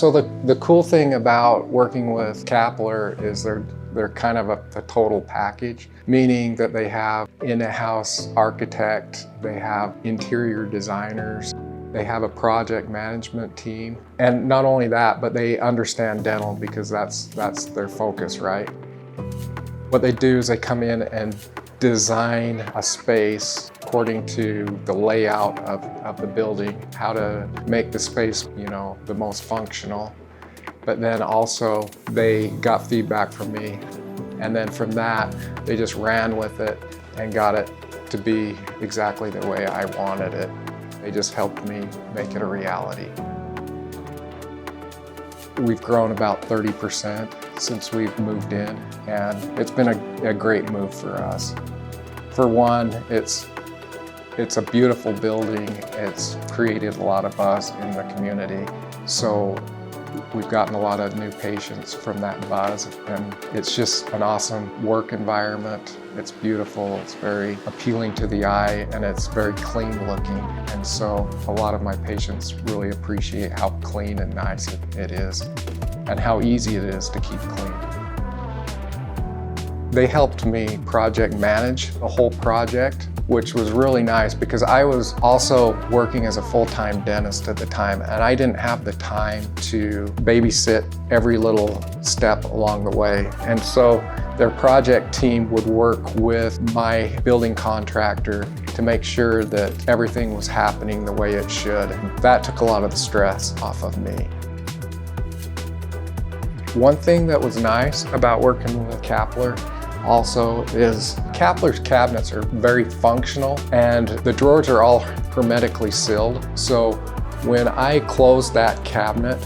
So the cool thing about working with Kappler is they're kind of a total package, meaning that they have in-house architect, they have interior designers, they have a project management team. And not only that, but they understand dental because that's their focus, right? What they do is they come in and design a space according to the layout of the building, how to make the space, the most functional. But then also they got feedback from me. And then from that, they just ran with it and got it to be exactly the way I wanted it. They just helped me make it a reality. We've grown about 30% since we've moved in, and it's been a great move for us. For one, it's a beautiful building. It's created a lot of buzz in the community. So we've gotten a lot of new patients from that buzz, and it's just an awesome work environment. It's beautiful, it's very appealing to the eye, and it's very clean looking. And so a lot of my patients really appreciate how clean and nice it is, and how easy it is to keep clean. They helped me project manage the whole project, which was really nice because I was also working as a full-time dentist at the time, and I didn't have the time to babysit every little step along the way. And so their project team would work with my building contractor to make sure that everything was happening the way it should. And that took a lot of the stress off of me. One thing that was nice about working with Kappler also is Kappler's cabinets are very functional, and the drawers are all hermetically sealed. So when I close that cabinet,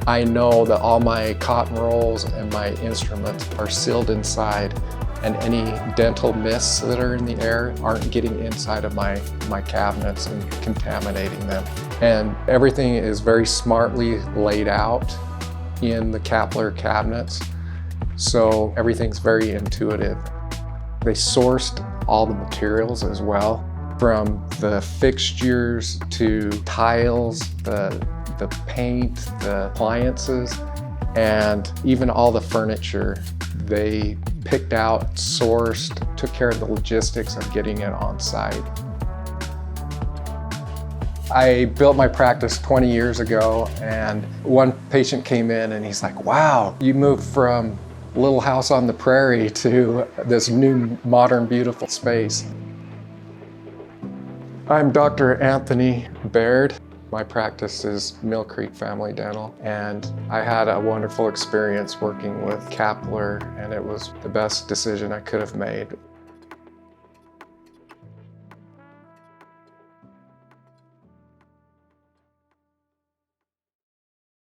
I know that all my cotton rolls and my instruments are sealed inside, and any dental mists that are in the air aren't getting inside of my cabinets and contaminating them. And everything is very smartly laid out in the Kappler cabinets. So everything's very intuitive. They sourced all the materials as well, from the fixtures to tiles, the paint, the appliances, and even all the furniture. They picked out, sourced, took care of the logistics of getting it on site. I built my practice 20 years ago, and one patient came in and he's like, "Wow, you moved from little house on the prairie to this new, modern, beautiful space." I'm Dr. Anthony Baird. My practice is Millcreek Family Dental, and I had a wonderful experience working with Kappler, and it was the best decision I could have made.